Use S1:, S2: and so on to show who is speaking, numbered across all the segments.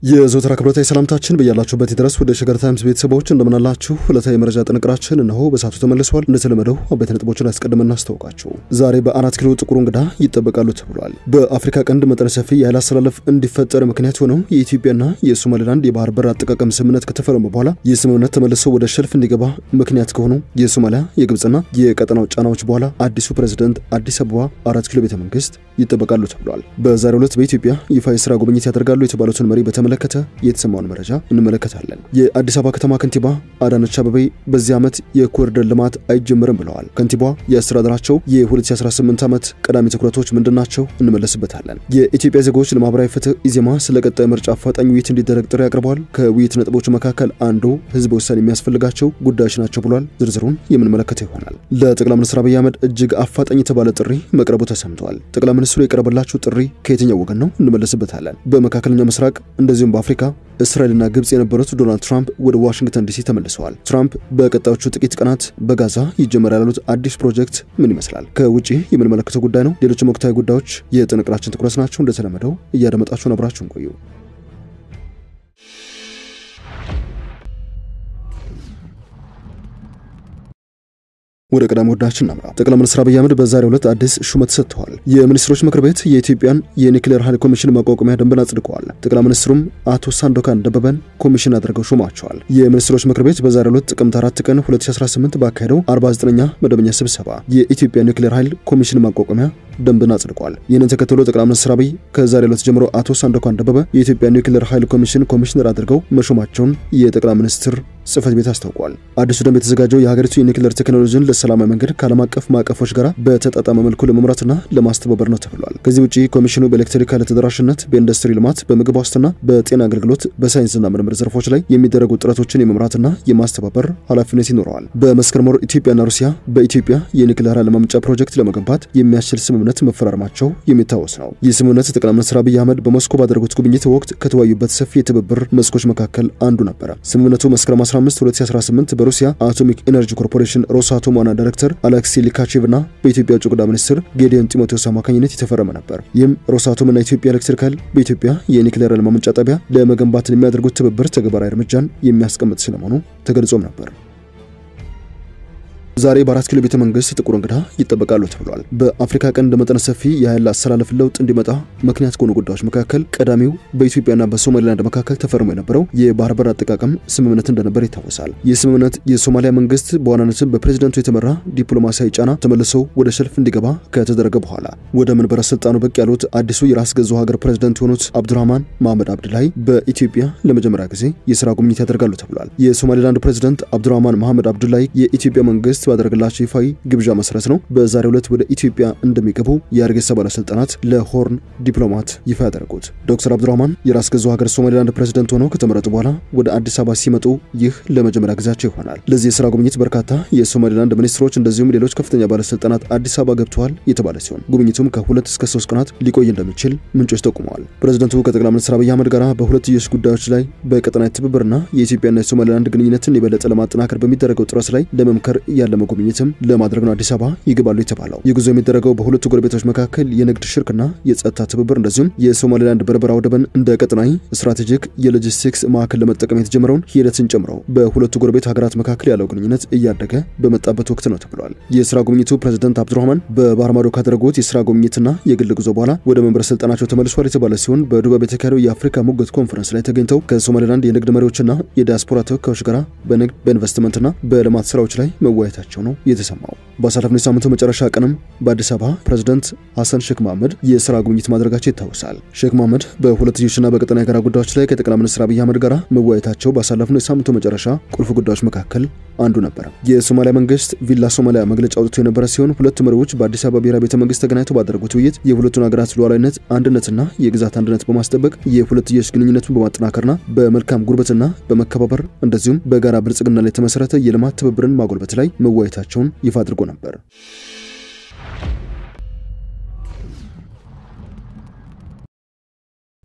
S1: የዘወትር አክብሮታዊ ሰላምታችን በያላችሁበት ይድረስ። ወደ ሸገር ታይምስ ቤተሰቦች እንደምናላችሁ ዕለታዊ መረጃ ጥንቅራችን እነሆ በሰዓቱ ተመልሷል። እንደተለመደው አበይት ነጥቦችን አስቀድመን እናስተዋውቃችሁ። ዛሬ በአራት ኪሎ ጥቁር እንግዳ ይጠበቃሉ ተብሏል። በአፍሪካ ቀንድ መጠነ ሰፊ የኃይል አሰላለፍ እንዲፈጠር ምክንያት ሆነው የኢትዮጵያና የሶማሌላንድ የባህር በር አጠቃቀም ስምምነት ከተፈረመ በኋላ የስምምነት ተመልሶ ወደ ሸልፍ እንዲገባ ምክንያት ከሆኑ የሶማሊያ የግብጽና የቀጠናው ጫናዎች በኋላ አዲሱ ፕሬዝዳንት አዲስ አበባ አራት ኪሎ ቤተ መንግስት ይጠበቃሉ ተብሏል። በዛሬው ዕለት በኢትዮጵያ ይፋ የሥራ ጉብኝት ያደርጋሉ የተባሉትን መሪ በተመለከተ የተሰማውን መረጃ እንመለከታለን። የአዲስ አበባ ከተማ ከንቲባ አዳነች አቤቤ በዚህ ዓመት የኮሪደር ልማት አይጀምርም ብለዋል። ከንቲባዋ የአስተዳደራቸው የ2018 ዓመት ቀዳሚ ትኩረቶች ምንድናቸው እንመለስበታለን። የኢትዮጵያ ዜጎች ለማህበራዊ ፍትህ ኢዜማ ስለቀጣይ ምርጫ አፋጣኝ ውይይት እንዲደረግ ጥሪ አቅርበዋል። ከውይይት ነጥቦች መካከል አንዱ ህዝብ ውሳኔ የሚያስፈልጋቸው ጉዳዮች ናቸው ብሏል። ዝርዝሩን የምንመለከተው ይሆናል። ለጠቅላይ ሚኒስትር አብይ አህመድ እጅግ አፋጣኝ የተባለ ጥሪ መቅረቡ ተሰምቷል። ጠቅላይ ሚኒስትሩ የቀረበላቸው ጥሪ ከየትኛው ወገን ነው እንመለስበታለን። በመካከለኛው ምስራቅ እንደዚሁም በአፍሪካ እስራኤልና ግብጽ የነበሩት ዶናልድ ትራምፕ ወደ ዋሽንግተን ዲሲ ተመልሰዋል። ትራምፕ በቀጣዮቹ ጥቂት ቀናት በጋዛ ይጀመራል ያሉት አዲስ ፕሮጀክት ምን ይመስላል? ከውጪ የምንመለከተው ጉዳይ ነው። ሌሎችም ወቅታዊ ጉዳዮች የጥንቅራችን ትኩረት ናቸው። እንደተለመደው እያደመጣችሁን አብራችሁን ቆዩ። ወደ ቀዳሚ ወዳችን እናምራ። ጠቅላይ ሚኒስትር አብይ አህመድ በዛሬው ዕለት አዲስ ሹመት ሰጥተዋል። የሚኒስትሮች ምክር ቤት የኢትዮጵያን የኒውክሌር ኃይል ኮሚሽን ማቋቋሚያ ደንብን አጽድቀዋል። ጠቅላይ ሚኒስትሩም አቶ ሳንዶካን ደበበን ኮሚሽን አድርገው ሾማቸዋል። የሚኒስትሮች ምክር ቤት በዛሬው ዕለት ጥቅምት 4 ቀን 2018 ባካሄደው 49ኛ መደበኛ ስብሰባ የኢትዮጵያ ኒውክሌር ኃይል ኮሚሽን ማቋቋሚያ ደንብን አጽድቀዋል። ይህንን ተከትሎ ጠቅላይ ሚኒስትር አብይ ከዛሬው ዕለት ጀምሮ አቶ ሳንዶካን ደበበ የኢትዮጵያ ኒውክሌር ኃይል ኮሚሽን ኮሚሽነር አድርገው መሾማቸውን የጠቅላይ ሚኒስትር ጽህፈት ቤት አስታውቋል። አዲሱ ደንብ የተዘጋጀው የሀገሪቱ የኒውክሌር ቴክኖሎጂን ለሰላማዊ መንገድ ከዓለም አቀፍ ማዕቀፎች ጋር በተጣጣመ መልኩ ለመምራትና ለማስተባበር ነው ተብሏል። ከዚህ ውጪ ኮሚሽኑ በኤሌክትሪክ ኃይል ተደራሽነት፣ በኢንዱስትሪ ልማት፣ በምግብ ዋስትና፣ በጤና አገልግሎት፣ በሳይንስና ምርምር ዘርፎች ላይ የሚደረጉ ጥረቶችን የመምራትና የማስተባበር ኃላፊነት ይኖረዋል። በመስከረም ወር ኢትዮጵያና ሩሲያ በኢትዮጵያ የኒውክሌር ኃይል ማመንጫ ፕሮጀክት ለመገንባት የሚያስችል ስምምነት መፈራረማቸው የሚታወስ ነው። ይህ ስምምነት ጠቅላይ ሚኒስትር አብይ አህመድ በሞስኮ ባደረጉት ጉብኝት ወቅት ከተወያዩበት ሰፊ የትብብር መስኮች መካከል አንዱ ነበር። ስምምነቱ መስከረም 15 2018 በሩሲያ አቶሚክ ኢነርጂ ኮርፖሬሽን ሮሳቶም ዋና ዳይሬክተር አሌክሲ ሊካቼቭና በኢትዮጵያ ውጭ ጉዳይ ሚኒስትር ጌዲዮን ጢሞቴዎስ አማካኝነት የተፈረመ ነበር። ይህም ሮሳቶም እና ኢትዮጵያ ኤሌክትሪክ ኃይል በኢትዮጵያ የኒውክሌር ኃይል ማመንጫ ጣቢያ ለመገንባት የሚያደርጉት ትብብር ተግባራዊ እርምጃን የሚያስቀምጥ ስለመሆኑ ተገልጾም ነበር። ዛሬ በአራት ኪሎ ቤተ መንግስት ጥቁር እንግዳ ይጠበቃሉ ተብሏል። በአፍሪካ ቀንድ መጠነ ሰፊ የኃይል አሰላለፍ ለውጥ እንዲመጣ ምክንያት ከሆኑ ጉዳዮች መካከል ቀዳሚው በኢትዮጵያና በሶማሊላንድ መካከል ተፈርሞ የነበረው የባህር በር አጠቃቀም ስምምነት እንደነበር ይታወሳል። ይህ ስምምነት የሶማሊያ መንግስት በዋናነት በፕሬዝዳንቱ የተመራ ዲፕሎማሲያዊ ጫና ተመልሶ ወደ ሸልፍ እንዲገባ ከተደረገ በኋላ ወደ መንበረ ስልጣኑ ብቅ ያሉት አዲሱ የራስ ገዙ ሀገር ፕሬዝዳንት የሆኑት አብዱራህማን መሐመድ አብዱላሂ በኢትዮጵያ ለመጀመሪያ ጊዜ የሥራ ጉብኝት ያደርጋሉ ተብሏል። የሶማሊላንድ ፕሬዝዳንት አብዱራህማን መሐመድ አብዱላሂ የኢትዮጵያ መንግስት ባደረገላቸው ይፋዊ ግብዣ መሰረት ነው በዛሬው ዕለት ወደ ኢትዮጵያ እንደሚገቡ የአርጌሳ ባለስልጣናት ለሆርን ዲፕሎማት ይፋ ያደረጉት። ዶክተር አብዱራህማን የራስ ገዙ ሀገር ሶማሊላንድ ፕሬዝዳንት ሆነው ከተመረጡ በኋላ ወደ አዲስ አበባ ሲመጡ ይህ ለመጀመሪያ ጊዜያቸው ይሆናል። ለዚህ የሥራ ጉብኝት በርካታ የሶማሊላንድ ሚኒስትሮች እንደዚሁም ሌሎች ከፍተኛ ባለስልጣናት አዲስ አበባ ገብተዋል የተባለ ሲሆን ጉብኝቱም ከ2 እስከ 3 ቀናት ሊቆይ እንደሚችል ምንጮች ጠቁመዋል። ፕሬዝዳንቱ ከጠቅላይ ሚኒስትር አብይ አህመድ ጋር በሁለትዮሽ ጉዳዮች ላይ በቀጠናዊ ትብብርና የኢትዮጵያና የሶማሊላንድ ግንኙነትን የበለጠ ለማጠናከር በሚደረገው ጥረት ላይ ለመምከር ያለመ ጉብኝትም ለማድረግ ነው አዲስ አበባ ይገባሉ የተባለው። የጉዞ የሚደረገው በሁለቱ ጎረቤቶች መካከል የንግድ ሽርክና የጸጥታ ትብብር እንደዚሁም የሶማሊላንድ በርበራ ወደብን እንደ ቀጠናዊ ስትራቴጂክ የሎጂስቲክስ ማዕከል ለመጠቀም የተጀመረውን ሂደትን ጨምሮ በሁለቱ ጎረቤት ሀገራት መካከል ያለው ግንኙነት እያደገ በመጣበት ወቅት ነው ተብሏል። የሥራ ጉብኝቱ ፕሬዝዳንት አብዱራህማን በባህር ማዶ ካደረጉት የሥራ ጉብኝትና የግል ጉዞ በኋላ ወደ መንበረ ስልጣናቸው ተመልሷል የተባለ ሲሆን በዱባይ በተካሄደው የአፍሪካ ሙግት ኮንፈረንስ ላይ ተገኝተው ከሶማሊላንድ የንግድ መሪዎችና የዲያስፖራ ተወካዮች ጋር በንግድ በኢንቨስትመንትና በልማት ስራዎች ላይ መወያየታቸው ነው የተሰማው። ባሳለፍነው ሳምንቱ መጨረሻ ቀንም በአዲስ አበባ ፕሬዝዳንት ሐሰን ሼክ መሐመድ የሥራ ጉብኝት ማድረጋቸው ይታወሳል። ሼክ መሐመድ በሁለትዮሽና በቀጠናዊ ጋራ ጉዳዮች ላይ ከጠቅላይ ሚኒስትር አብይ አህመድ ጋር መወያየታቸው ባሳለፍነው ሳምንቱ መጨረሻ ቁልፍ ጉዳዮች መካከል አንዱ ነበር። የሶማሊያ መንግስት ቪላ ሶማሊያ መግለጫ አውጥቶ የነበረ ሲሆን ሁለቱ መሪዎች በአዲስ አበባ ብሔራዊ ቤተ መንግስት ተገናኝተው ባደረጉት ውይይት የሁለቱን ሀገራት ሉዓላዊነት፣ አንድነትና የግዛት አንድነት በማስጠበቅ የሁለትዮሽ ግንኙነቱን በማጠናከርና በመልካም ጉርብትና በመከባበር እንደዚሁም በጋራ ብልጽግና ላይ የተመሰረተ የልማት ትብብርን ማጎልበት ላይ መወያየታቸውን ይፋ አድርጎ ነበር።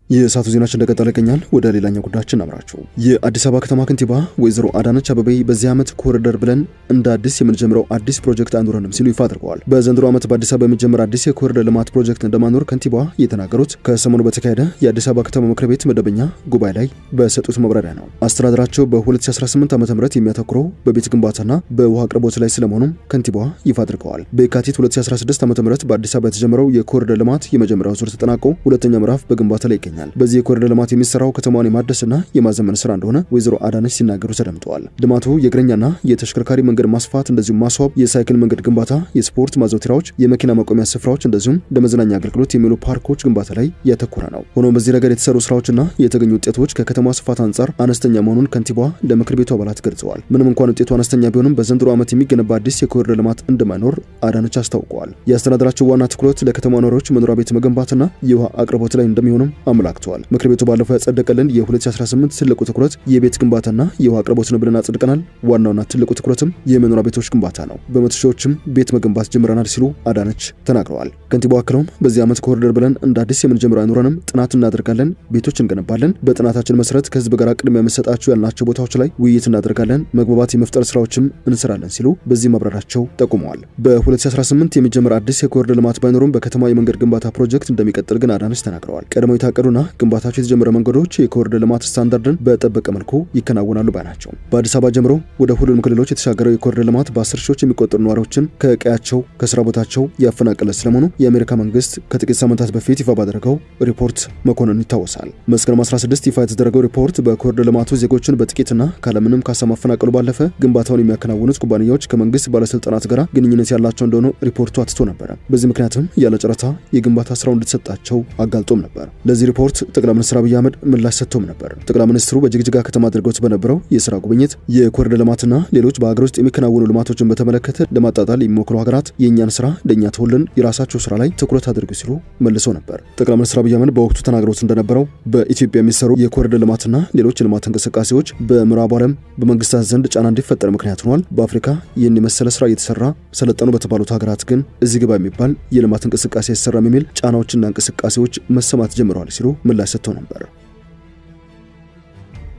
S1: የሰዓቱ ዜናችን እንደቀጠለ ይገኛል። ወደ ሌላኛው ጉዳያችን አምራችሁ የአዲስ አበባ ከተማ ከንቲባ ወይዘሮ አዳነች አቤቤ በዚህ ዓመት ኮሪደር ብለን እንደ አዲስ የምንጀምረው አዲስ ፕሮጀክት አይኖረንም ሲሉ ይፋ አድርገዋል። በዘንድሮ ዓመት በአዲስ አበባ የሚጀምር አዲስ የኮሪደር ልማት ፕሮጀክት እንደማኖር ከንቲባዋ የተናገሩት ከሰሞኑ በተካሄደ የአዲስ አበባ ከተማ ምክር ቤት መደበኛ ጉባኤ ላይ በሰጡት ማብራሪያ ነው። አስተዳደራቸው በ2018 ዓ.ም የሚያተኩረው በቤት ግንባታና በውሃ አቅርቦት ላይ ስለመሆኑም ከንቲባዋ ይፋ አድርገዋል። በየካቲት 2016 ዓ.ም በአዲስ አበባ የተጀመረው የኮሪደር ልማት የመጀመሪያው ዙር ተጠናቆ ሁለተኛው ምዕራፍ በግንባታ ላይ ይገኛል። በዚህ የኮሪደር ልማት የሚሰራው ከተማዋን የማደስና የማዘመን ስራ እንደሆነ ወይዘሮ አዳነች ሲናገሩ ተደምጠዋል። ልማቱ የእግረኛና የተሽከርካሪ መንገድ ማስፋት እንደዚሁም ማስዋብ፣ የሳይክል መንገድ ግንባታ፣ የስፖርት ማዘውተሪያዎች፣ የመኪና ማቆሚያ ስፍራዎች እንደዚሁም ለመዝናኛ አገልግሎት የሚውሉ ፓርኮች ግንባታ ላይ ያተኮረ ነው። ሆኖም በዚህ ረገድ የተሰሩ ስራዎችና የተገኙ ውጤቶች ከከተማዋ ስፋት አንጻር አነስተኛ መሆኑን ከንቲባዋ ለምክር ቤቱ አባላት ገልጸዋል። ምንም እንኳን ውጤቱ አነስተኛ ቢሆንም በዘንድሮ ዓመት የሚገነባ አዲስ የኮሪደር ልማት እንደማይኖር አዳነች አስታውቀዋል። የአስተዳደራቸው ዋና ትኩረት ለከተማ ነዋሪዎች መኖሪያ ቤት መገንባትና የውሃ አቅርቦት ላይ እንደሚሆንም አመላክተዋል። ምክር ቤቱ ባለፈው ያጸደቀልን የ2018 ትልቁ ትኩረት የቤት ግንባታና የውሃ አቅርቦት ነው ብለን አጽድቀናል። ዋናውና ትልቁ ትኩረትም የመኖሪያ ቤቶች ግንባታ ነው። በመቶ ሺዎችም ቤት መገንባት ጀምረናል ሲሉ አዳነች ተናግረዋል። ከንቲባው አክለውም በዚህ ዓመት ኮሪደር ብለን እንደ አዲስ የምንጀምረው አይኖረንም፣ ጥናት እናደርጋለን፣ ቤቶች እንገነባለን። በጥናታችን መሰረት ከህዝብ ጋር ቅድሚያ የምንሰጣቸው ያልናቸው ቦታዎች ላይ ውይይት እናደርጋለን፣ መግባባት የመፍጠር ስራዎችም እንሰራለን ሲሉ በዚህ ማብራሪያቸው ጠቁመዋል። በ2018 የሚጀምር አዲስ የኮሪደር ልማት ባይኖርም በከተማ የመንገድ ግንባታ ፕሮጀክት እንደሚቀጥል ግን አዳነች ተናግረዋል። ቀድሞ የታቀዱና ግንባታቸው የተጀመረ መንገዶች የኮሪደር ልማት ስታንዳርድን በጠበቀ መልኩ ይከናወናሉ ባይ ናቸው። በአዲስ አበባ ጀምሮ ወደ ሁሉም ክልሎች የተሻገረው የኮሪደር ልማት በ10 ሺዎች የሚቆጠሩ ነዋሪዎችን ከቀያቸው ከስራ ቦታቸው ያፈናቀለ ስለመሆኑ የአሜሪካ መንግስት ከጥቂት ሳምንታት በፊት ይፋ ባደረገው ሪፖርት መኮንኑ ይታወሳል። መስከረም 16 ይፋ የተደረገው ሪፖርት በኮሪደር ልማቱ ዜጎችን በጥቂትና ካለምንም ካሳ ማፈናቀሉ ባለፈ ግንባታውን የሚያከናውኑት ኩባንያዎች ከመንግስት ባለስልጣናት ጋር ግንኙነት ያላቸው እንደሆነ ሪፖርቱ አትቶ ነበር። በዚህ ምክንያትም ያለ ጨረታ የግንባታ ስራው እንድትሰጣቸው አጋልጦም ነበር። ለዚህ ሪፖርት ጠቅላይ ሚኒስትር አብይ አህመድ ምላሽ ሰጥቶም ነበር። ጠቅላይ ሚኒስትሩ በጅግጅጋ ከተማ አድርገውት በነበረው የሥራ ጉብኝት የኮሪደር ልማትና ሌሎች በአገር ውስጥ የሚከናወኑ ልማቶችን በተመለከተ ለማጣጣል የሚሞክሩ ሀገራት የእኛን ስራ ለእኛ ተውልን፣ የራሳቸው ስራ ላይ ትኩረት አድርጉ ሲሉ መልሰው ነበር። ጠቅላይ ሚኒስትር አብይ አህመድ በወቅቱ ተናግረውት እንደነበረው በኢትዮጵያ የሚሰሩ የኮሪደር ልማትና ሌሎች የልማት እንቅስቃሴዎች በምዕራቡ ዓለም በመንግስታት ዘንድ ጫና እንዲፈጠር ምክንያት ሆኗል። በአፍሪካ ይህን የመሰለ ስራ እየተሰራ ሰለጠኑ በተባሉት ሀገራት ግን እዚህ ግባ የሚባል የልማት እንቅስቃሴ አይሰራም የሚል ጫናዎችና እንቅስቃሴዎች መሰማት ጀምረዋል ሲሉ ምላሽ ሰጥተው ነበር።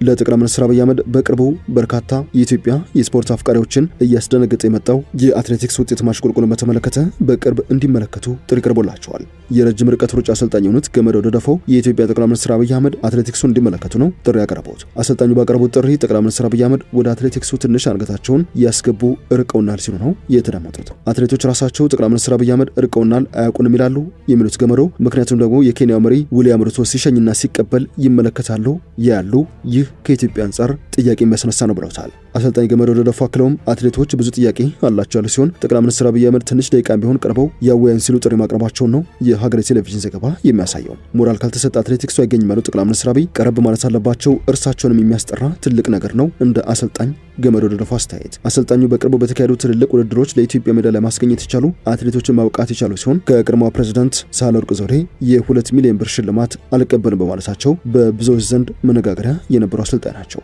S1: ለጠቅላይ ሚኒስትር አብይ አህመድ በቅርቡ በርካታ የኢትዮጵያ የስፖርት አፍቃሪዎችን እያስደነገጠ የመጣው የአትሌቲክስ ውጤት ማሽቆልቆልን በተመለከተ በቅርብ እንዲመለከቱ ጥሪ ቀርቦላቸዋል። የረጅም ርቀት ሩጫ አሰልጣኝ የሆኑት ገመዳው ደደፋው የኢትዮጵያ ጠቅላይ ሚኒስትር አብይ አህመድ አትሌቲክሱን እንዲመለከቱ ነው ጥሪ ያቀረቡት። አሰልጣኙ ባቀረቡት ጥሪ ጠቅላይ ሚኒስትር አብይ አህመድ ወደ አትሌቲክሱ ትንሽ አንገታቸውን ያስገቡ ርቀውናል ሲሉ ነው የተደመጡት። አትሌቶች ራሳቸው ጠቅላይ ሚኒስትር አብይ አህመድ ርቀውናል አያውቁንም ይላሉ የሚሉት ገመዳው፣ ምክንያቱም ደግሞ የኬንያው መሪ ዊሊያም ሩቶ ሲሸኝና ሲቀበል ይመለከታሉ ያሉ ይህ ከኢትዮጵያ አንጻር ጥያቄ የሚያስነሳ ነው ብለውታል። አሰልጣኝ ገመዳው ደደፋው አክለውም አትሌቶች ብዙ ጥያቄ አላቸው ያሉ ሲሆን ጠቅላይ ሚኒስትር አብይ አህመድ ትንሽ ደቂቃ ቢሆን ቀርበው ያወያዩን ሲሉ ጥሪ ማቅረባቸውን ነው የሀገሬ ቴሌቪዥን ዘገባ የሚያሳየው። ሞራል ካልተሰጠ አትሌቲክሱ አይገኝም ያሉት ጠቅላይ ሚኒስትር አብይ ቀረብ ማለት አለባቸው፣ እርሳቸውንም የሚያስጠራ ትልቅ ነገር ነው እንደ አሰልጣኝ ገመዳው ደደፋው አስተያየት። አሰልጣኙ በቅርቡ በተካሄዱ ትልልቅ ውድድሮች ለኢትዮጵያ ሜዳሊያ ማስገኘት የቻሉ አትሌቶችን ማብቃት የቻሉ ሲሆን ከቀድሞው ፕሬዝዳንት ሳህለወርቅ ዘውዴ የ2 ሚሊዮን ብር ሽልማት አልቀበልም በማለታቸው በብዙዎች ዘንድ መነጋገሪያ የነበሩ አሰልጣኝ ናቸው።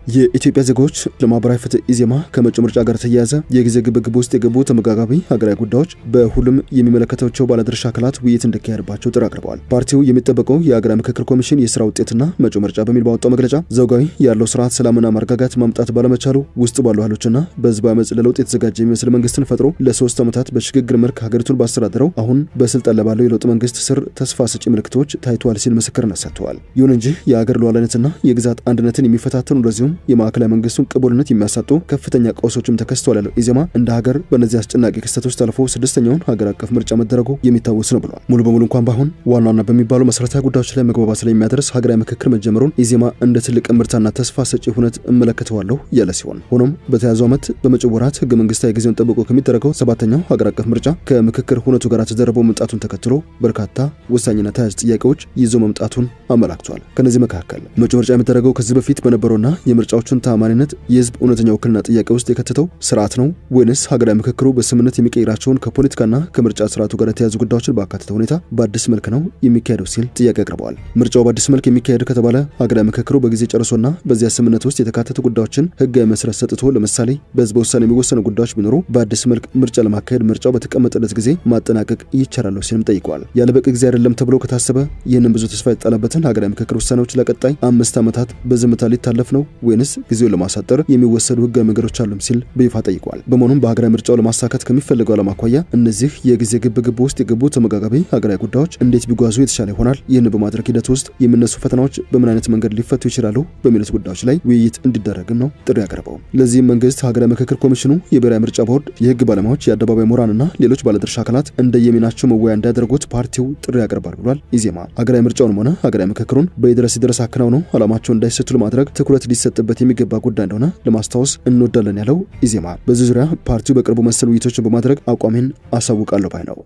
S1: የኢትዮጵያ ዜጎች ለማህበራዊ ፍትህ ኢዜማ ከመጪው ምርጫ ጋር ተያያዘ የጊዜ ግብግብ ውስጥ የገቡ ተመጋጋቢ ሀገራዊ ጉዳዮች በሁሉም የሚመለከታቸው ባለድርሻ አካላት ውይይት እንዲካሄድባቸው ጥሪ አቅርበዋል። ፓርቲው የሚጠበቀው የሀገራዊ ምክክር ኮሚሽን የስራ ውጤትና መጪው ምርጫ በሚል ባወጣው መግለጫ ዘውጋዊ ያለው ስርዓት ሰላምና ማረጋጋት ማምጣት ባለመቻሉ ውስጥ ባሉ ኃይሎችና በህዝባዊ አመጽ ለለውጥ የተዘጋጀ የሚመስል መንግስትን ፈጥሮ ለ3 ዓመታት በሽግግር መልክ ሀገሪቱን ባስተዳደረው አሁን በስልጣን ላይ ባለው የለውጥ መንግስት ስር ተስፋ ሰጪ ምልክቶች ታይቷል ሲል ምስክርነት ሰጥተዋል። ይሁን እንጂ የሀገር ሉዓላዊነትና የግዛት አንድነትን የሚፈታተኑ እንደዚሁም የማዕከላዊ መንግስቱን ቅቡልነት የሚያሳጡ ከፍተኛ ቀውሶችም ተከስተዋል ያለው ኢዜማ እንደ ሀገር በእነዚህ አስጨናቂ ክስተቶች ታልፎ 6ኛውን ሀገር አቀፍ ምርጫ መደረጉ የሚታወስ ነው ብሏል። ሙሉ በሙሉ እንኳን ባይሆን ዋና ዋና በሚባሉ መሰረታዊ ጉዳዮች ላይ መግባባት ላይ የሚያደርስ ሀገራዊ ምክክር መጀመሩን ኢዜማ እንደ ትልቅ ምርታና ተስፋ ሰጪ ሁነት እመለከተዋለሁ ያለ ሲሆን ሆኖም በተያዘው ዓመት በመጪው ወራት ህገ መንግስታዊ ጊዜውን ጠብቆ ከሚደረገው 7ኛው ሀገር አቀፍ ምርጫ ከምክክር ሁነቱ ጋር ተደርቦ መምጣቱን ተከትሎ በርካታ ወሳኝና ተያያዥ ጥያቄዎች ይዞ መምጣቱን አመላክቷል። ከነዚህ መካከል መጪው ምርጫ የሚደረገው ከዚህ በፊት በነበረውና የምርጫ የምርጫዎችን ተአማኒነት የህዝብ እውነተኛ ውክልና ጥያቄ ውስጥ የከተተው ስርዓት ነው ወይንስ ሀገራዊ ምክክሩ በስምምነት የሚቀይራቸውን ከፖለቲካና ከምርጫ ስርዓቱ ጋር የተያዙ ጉዳዮችን ባካተተ ሁኔታ በአዲስ መልክ ነው የሚካሄደው ሲል ጥያቄ አቅርበዋል። ምርጫው በአዲስ መልክ የሚካሄድ ከተባለ ሀገራዊ ምክክሩ በጊዜ ጨርሶና በዚያ ስምምነት ውስጥ የተካተቱ ጉዳዮችን ህጋዊ መሰረት ሰጥቶ ለምሳሌ በህዝብ ውሳኔ የሚወሰኑ ጉዳዮች ቢኖሩ በአዲስ መልክ ምርጫ ለማካሄድ ምርጫው በተቀመጠለት ጊዜ ማጠናቀቅ ይቻላል ሲልም ጠይቀዋል። ያለ በቂ ጊዜ አይደለም ተብሎ ከታሰበ ይህንን ብዙ ተስፋ የተጣለበትን ሀገራዊ ምክክር ውሳኔዎች ለቀጣይ 5 ዓመታት በዝምታ ሊታለፍ ነው ወይንስ ጊዜውን ለማሳጠር የሚወሰዱ ህጋዊ መንገዶች አሉም ሲል በይፋ ጠይቀዋል። በመሆኑም በሀገራዊ ምርጫው ለማሳካት ከሚፈልገው ዓላማ አኳያ እነዚህ የጊዜ ግብግብ ውስጥ የገቡ ተመጋጋቢ ሀገራዊ ጉዳዮች እንዴት ቢጓዙ የተሻለ ይሆናል፣ ይህን በማድረግ ሂደት ውስጥ የሚነሱ ፈተናዎች በምን አይነት መንገድ ሊፈቱ ይችላሉ በሚሉት ጉዳዮች ላይ ውይይት እንዲደረግም ነው ጥሪ ያቀረበው። ለዚህም መንግስት ሀገራዊ ምክክር ኮሚሽኑ፣ የብሔራዊ ምርጫ ቦርድ፣ የህግ ባለሙያዎች፣ የአደባባይ ምሁራንና ሌሎች ባለድርሻ አካላት እንደየሚናቸው መወያያ እንዲያደርጉት ፓርቲው ጥሪ ያቀርባል ብሏል። ኢዜማ ሀገራዊ ምርጫውንም ሆነ ሀገራዊ ምክክሩን በይድረስ አከናውነው ዓላማቸውን እንዳይሰቱ ለማድረግ ትኩረት ሊሰጥበት የሚገባ ጉዳይ እንደሆነ ለማስታወስ እንወዳለን ያለው ኢዜማ በዚህ ዙሪያ ፓርቲው በቅርቡ መሰል ውይይቶችን በማድረግ አቋሜን አሳውቃለሁ ባይ ነው።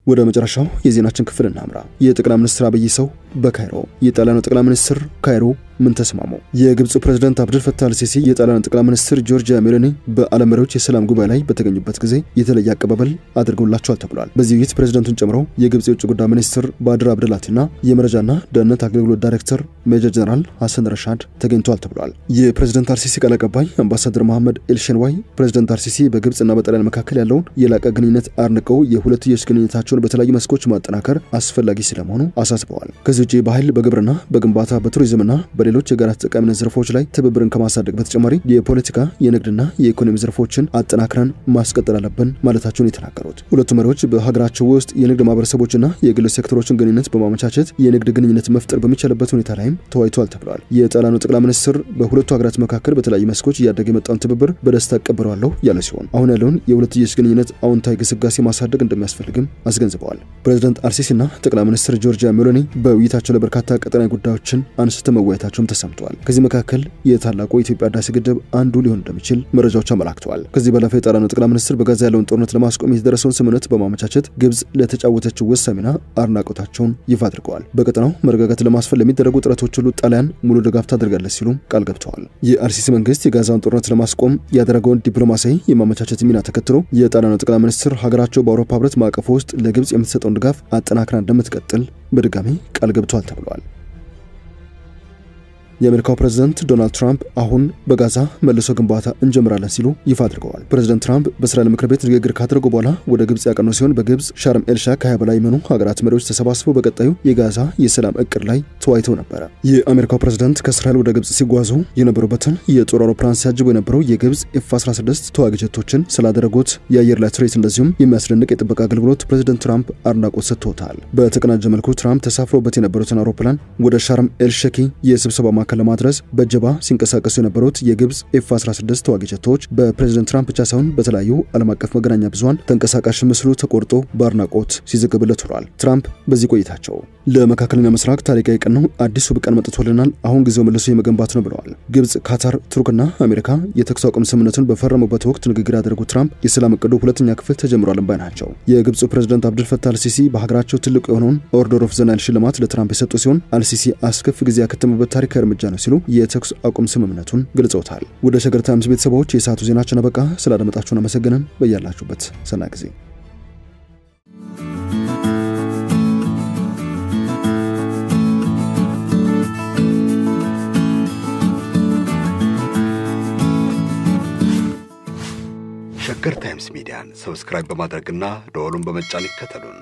S1: ወደ መጨረሻው የዜናችን ክፍል እናምራ። የጠቅላይ ሚኒስትር አብይ ሰው በካይሮ የጣሊያኑ ጠቅላይ ሚኒስትር ካይሮ ምን ተስማሙ? የግብጽ ፕሬዝዳንት አብዱል ፈታህ አልሲሲ የጣሊያን ጠቅላይ ሚኒስትር ጆርጂያ ሜሎኒ በዓለም መሪዎች የሰላም ጉባኤ ላይ በተገኙበት ጊዜ የተለየ አቀባበል አድርገውላቸዋል ተብሏል። በዚህ ውይይት ፕሬዝዳንቱን ጨምሮ የግብጽ የውጭ ጉዳይ ሚኒስትር ባድር አብደላቲና የመረጃና ደህንነት አገልግሎት ዳይሬክተር ሜጀር ጀነራል ሐሰን ረሻድ ተገኝተዋል ተብሏል። የፕሬዝዳንት አልሲሲ ቃል አቀባይ አምባሳደር መሐመድ ኤልሸንዋይ ፕሬዝዳንት አልሲሲ በግብጽና በጣሊያን መካከል ያለውን የላቀ ግንኙነት አድንቀው የሁለትዮሽ ግንኙነታቸውን በተለያዩ መስኮች ማጠናከር አስፈላጊ ስለመሆኑ አሳስበዋል። ከዚህ ውጪ በኃይል፣ በግብርና፣ በግንባታ፣ በቱሪዝምና በሌሎች የጋራ ተጠቃሚነት ዘርፎች ላይ ትብብርን ከማሳደግ በተጨማሪ የፖለቲካ፣ የንግድና የኢኮኖሚ ዘርፎችን አጠናክረን ማስቀጠል አለብን ማለታቸውን የተናገሩት ሁለቱ መሪዎች በሀገራቸው ውስጥ የንግድ ማህበረሰቦችና የግል ሴክተሮችን ግንኙነት በማመቻቸት የንግድ ግንኙነት መፍጠር በሚቻልበት ሁኔታ ላይም ተወያይተዋል ተብሏል። የጣሊያኑ ጠቅላይ ሚኒስትር በሁለቱ ሀገራት መካከል በተለያዩ መስኮች እያደገ የመጣውን ትብብር በደስታ ተቀበለዋለሁ ያለ ሲሆን አሁን ያለውን የሁለትዮሽ ግንኙነት አዎንታዊ ግስጋሴ ማሳደግ እንደሚያስፈልግም አስገንዝበዋል። ፕሬዝዳንት አልሲሲና ጠቅላይ ሚኒስትር ጆርጂያ ሜሎኒ በውይይታቸው ለበርካታ ቀጠናዊ ጉዳዮችን አንስተው መወያየታቸውም ተሰምቷል። ከዚህ መካከል የታላቁ የኢትዮጵያ ህዳሴ ግድብ አንዱ ሊሆን እንደሚችል መረጃዎች አመላክተዋል። ከዚህ ባለፈ የጣሊያኑ ጠቅላይ ሚኒስትር በጋዛ ያለውን ጦርነት ለማስቆም የተደረሰውን ስምምነት በማመቻቸት ግብጽ ለተጫወተችው ወሳኝ ሚና አድናቆታቸውን ይፋ አድርገዋል። በቀጠናው መረጋጋት ለማስፈን ለሚደረጉ ጥረቶች ሁሉ ጣሊያን ሙሉ ድጋፍ ታደርጋለች ሲሉ ቃል ገብተዋል። የአልሲሲ መንግስት የጋዛውን ጦርነት ለማስቆም ያደረገውን ዲፕሎማሲያዊ የማመቻቸት ሚና ተከትሎ የጣሊያኑ ጠቅላይ ሚኒስትር ሀገራቸው በአውሮፓ ህብረት ማዕቀፍ ውስጥ ለግብጽ የምትሰጠውን ድጋፍ አጠናክራ እንደምትቀጥል በድጋሚ ቃል ገብተዋል ተብሏል። የአሜሪካው ፕሬዝዳንት ዶናልድ ትራምፕ አሁን በጋዛ መልሶ ግንባታ እንጀምራለን ሲሉ ይፋ አድርገዋል። ፕሬዝዳንት ትራምፕ በእስራኤል ምክር ቤት ንግግር ካደረጉ በኋላ ወደ ግብጽ ያቀኑ ሲሆን በግብጽ ሻርም ኤልሼክ ከ20 በላይ የሆኑ ሀገራት መሪዎች ተሰባስበው በቀጣዩ የጋዛ የሰላም እቅድ ላይ ተወያይተው ነበር። የአሜሪካው ፕሬዝዳንት ከእስራኤል ወደ ግብጽ ሲጓዙ የነበሩበትን የጦር አውሮፕላን ሲያጅቡ የነበረው የግብጽ F-16 ተዋጊ ጀቶችን ስላደረጉት የአየር ላይ ትርኢት እንደዚሁም የሚያስደንቅ የጥበቃ አገልግሎት ፕሬዝዳንት ትራምፕ አድናቆት ሰጥተውታል። በተቀናጀ መልኩ ትራምፕ ተሳፍረውበት የነበሩትን አውሮፕላን ወደ ሻርም ኤልሼክ የስብሰባ ለማድረስ በጀባ ሲንቀሳቀሱ የነበሩት የግብጽ F-16 ተዋጊ ጀቶች በፕሬዝዳንት ትራምፕ ብቻ ሳይሆን በተለያዩ ዓለም አቀፍ መገናኛ ብዙሃን ተንቀሳቃሽ ምስሉ ተቆርጦ በአድናቆት ሲዘገብለት ሆኗል። ትራምፕ በዚህ ቆይታቸው ለመካከለኛው ምስራቅ ታሪካዊ ቀን ነው፣ አዲሱ ቀን መጥቶልናል፣ አሁን ጊዜው መልሶ የመገንባት ነው ብለዋል። ግብጽ፣ ካታር፣ ቱርክና አሜሪካ የተኩስ አቁም ስምምነቱን በፈረሙበት ወቅት ንግግር ያደረጉት ትራምፕ የሰላም እቅዱ ሁለተኛ ክፍል ተጀምሯል ባይ ናቸው። የግብጽ ፕሬዝዳንት አብዱል ፈታህ አልሲሲ በሀገራቸው ትልቁ የሆነውን ኦርደር ኦፍ ዘ ናይል ሽልማት ለትራምፕ የሰጡ ሲሆን አልሲሲ አስከፊ ጊዜ ያከተመበት ታሪካዊ እርምጃ ነው ሲሉ የተኩስ አቁም ስምምነቱን ገልጸውታል። ወደ ሸገር ታይምስ ቤተሰቦች የሰዓቱ ዜናችን አበቃ። ስላደመጣችሁን አመሰግነን። በያላችሁበት ሰናይ ጊዜ
S2: ሸገር ታይምስ ሚዲያን ሰብስክራይብ በማድረግና ደወሉን በመጫን ይከተሉን።